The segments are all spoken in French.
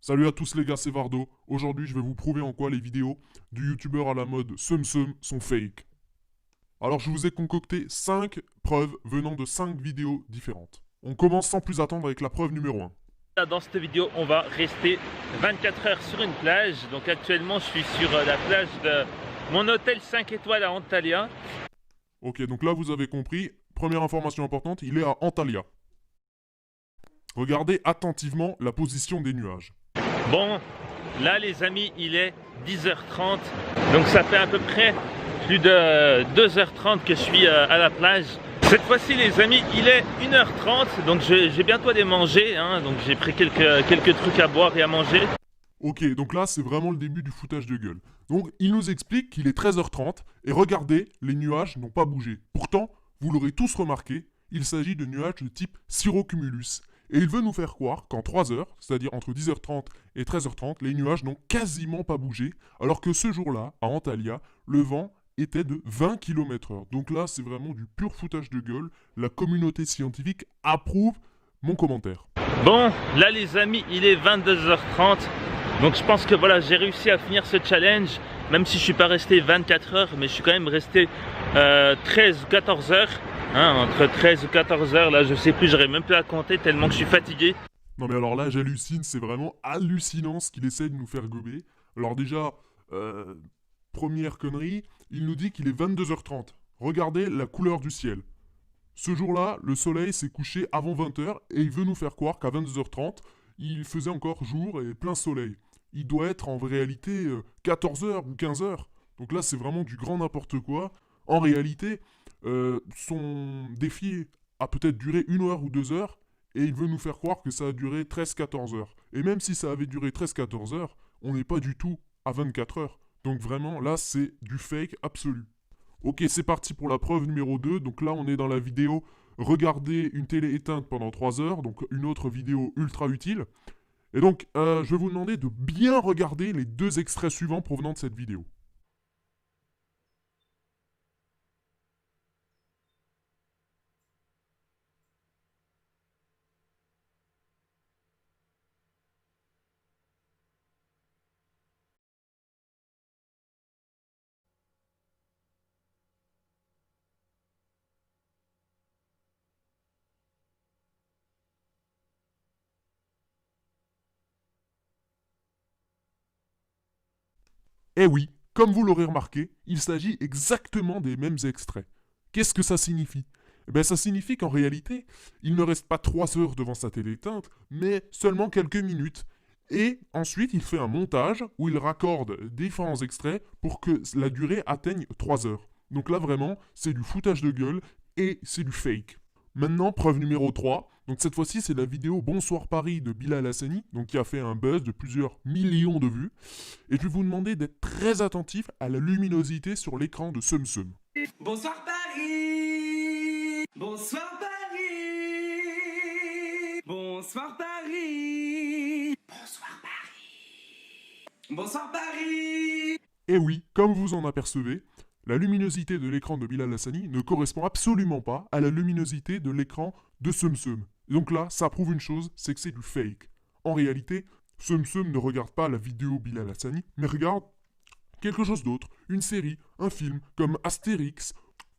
Salut à tous les gars, c'est Vardo. Aujourd'hui, je vais vous prouver en quoi les vidéos du youtubeur à la mode SumSum sont fake. Alors, je vous ai concocté 5 preuves venant de 5 vidéos différentes. On commence sans plus attendre avec la preuve numéro 1. Dans cette vidéo, on va rester 24 heures sur une plage. Donc actuellement, je suis sur la plage de mon hôtel 5 étoiles à Antalya. Ok, donc là, vous avez compris. Première information importante, il est à Antalya. Regardez attentivement la position des nuages. Bon, là les amis, il est 10h30. Donc ça fait à peu près plus de 2h30 que je suis à la plage. Cette fois-ci les amis, il est 1h30. Donc j'ai bientôt aller manger. Donc j'ai pris quelques trucs à boire et à manger. Ok, donc là, c'est vraiment le début du foutage de gueule. Donc, il nous explique qu'il est 13h30, et regardez, les nuages n'ont pas bougé. Pourtant, vous l'aurez tous remarqué, il s'agit de nuages de type cirrocumulus. Et il veut nous faire croire qu'en 3 heures, c'est-à-dire entre 10h30 et 13h30, les nuages n'ont quasiment pas bougé, alors que ce jour-là, à Antalya, le vent était de 20 km/h. Donc là, c'est vraiment du pur foutage de gueule. La communauté scientifique approuve mon commentaire. Bon, là les amis, il est 22h30. Donc je pense que voilà, j'ai réussi à finir ce challenge, même si je suis pas resté 24 heures, mais je suis quand même resté 13 ou 14 heures. Entre 13 ou 14 heures, là je sais plus, j'aurais même plus à compter tellement que je suis fatigué. Non mais alors là, j'hallucine, c'est vraiment hallucinant ce qu'il essaie de nous faire gober. Alors déjà, première connerie, il nous dit qu'il est 22h30. Regardez la couleur du ciel. Ce jour-là, le soleil s'est couché avant 20h et il veut nous faire croire qu'à 22h30, il faisait encore jour et plein soleil. Il doit être en réalité 14h ou 15h. Donc là, c'est vraiment du grand n'importe quoi. En réalité, son défi a peut-être duré 1 heure ou 2 heures et il veut nous faire croire que ça a duré 13-14 heures. Et même si ça avait duré 13-14 heures, on n'est pas du tout à 24 heures. Donc vraiment, là, c'est du fake absolu. Ok, c'est parti pour la preuve numéro 2. Donc là, on est dans la vidéo regarder une télé éteinte pendant 3 heures, donc une autre vidéo ultra utile. Et donc, je vais vous demander de bien regarder les 2 extraits suivants provenant de cette vidéo. Eh oui, comme vous l'aurez remarqué, il s'agit exactement des mêmes extraits. Qu'est-ce que ça signifie? Eh bien, ça signifie qu'en réalité, il ne reste pas 3 heures devant sa télé éteinte, mais seulement quelques minutes. Et ensuite, il fait un montage où il raccorde différents extraits pour que la durée atteigne 3 heures. Donc là, vraiment, c'est du foutage de gueule et c'est du fake. Maintenant, preuve numéro 3. Donc cette fois-ci, c'est la vidéo Bonsoir Paris de Bilal Hassani, donc qui a fait un buzz de plusieurs millions de vues. Et je vais vous demander d'être très attentif à la luminosité sur l'écran de SumSum. Bonsoir Paris. Bonsoir Paris. Bonsoir Paris. Bonsoir Paris. Bonsoir Paris. Et oui, comme vous en apercevez, la luminosité de l'écran de Bilal Hassani ne correspond absolument pas à la luminosité de l'écran de SumSum. Et donc là, ça prouve une chose, c'est que c'est du fake. En réalité, SumSum ne regarde pas la vidéo Bilal Hassani, mais regarde quelque chose d'autre, une série, un film, comme Astérix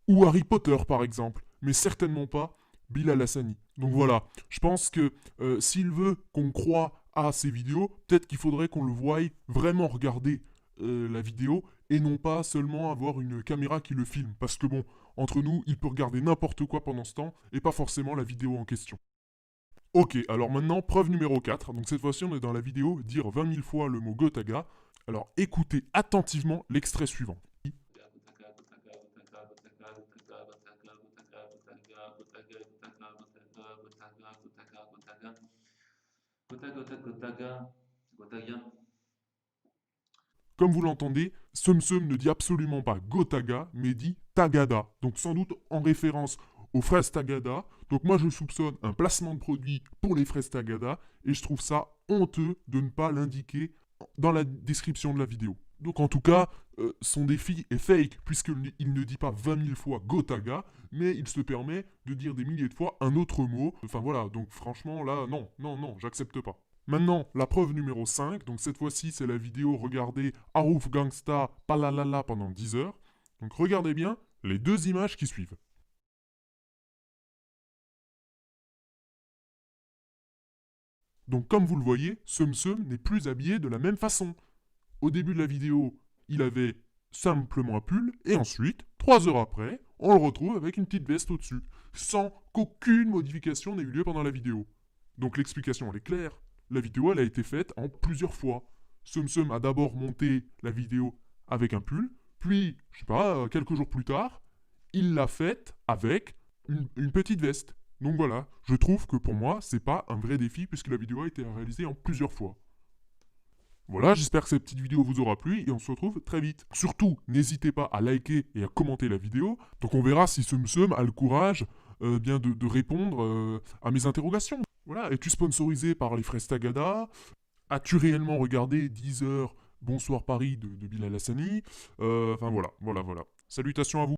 ou Harry Potter par exemple, mais certainement pas Bilal Hassani. Donc voilà, je pense que s'il veut qu'on croie à ces vidéos, peut-être qu'il faudrait qu'on le voie vraiment regarder la vidéo et non pas seulement avoir une caméra qui le filme. Parce que bon, entre nous, il peut regarder n'importe quoi pendant ce temps et pas forcément la vidéo en question. Ok, alors maintenant, preuve numéro 4. Donc cette fois-ci, on est dans la vidéo dire 20 000 fois le mot Gotaga. Alors écoutez attentivement l'extrait suivant. Comme vous l'entendez, SumSum ne dit absolument pas Gotaga, mais dit Tagada. Donc sans doute en référence aux fraises Tagada. Donc moi je soupçonne un placement de produit pour les fraises Tagada et je trouve ça honteux de ne pas l'indiquer dans la description de la vidéo. Donc en tout cas, son défi est fake puisqu'il ne dit pas 20 000 fois Gotaga, mais il se permet de dire des milliers de fois un autre mot. Enfin voilà, donc franchement là, non, non, non, j'accepte pas. Maintenant, la preuve numéro 5, donc cette fois-ci c'est la vidéo regardez Harouf Gangsta Palalala pendant 10 heures. Donc regardez bien les deux images qui suivent. Donc comme vous le voyez, Sum Sum n'est plus habillé de la même façon. Au début de la vidéo, il avait simplement un pull, et ensuite, 3 heures après, on le retrouve avec une petite veste au-dessus, sans qu'aucune modification n'ait eu lieu pendant la vidéo. Donc l'explication elle est claire, la vidéo elle a été faite en plusieurs fois. Sum Sum a d'abord monté la vidéo avec un pull, puis, je sais pas, quelques jours plus tard, il l'a faite avec une petite veste. Donc voilà, je trouve que pour moi, c'est pas un vrai défi puisque la vidéo a été réalisée en plusieurs fois. Voilà, j'espère que cette petite vidéo vous aura plu et on se retrouve très vite. Surtout, n'hésitez pas à liker et à commenter la vidéo. Donc on verra si Sum Sum a le courage bien de répondre à mes interrogations. Voilà, es-tu sponsorisé par les fraises Tagada? As-tu réellement regardé 10 heures Bonsoir Paris de Bilal Hassani? Enfin voilà. Salutations à vous.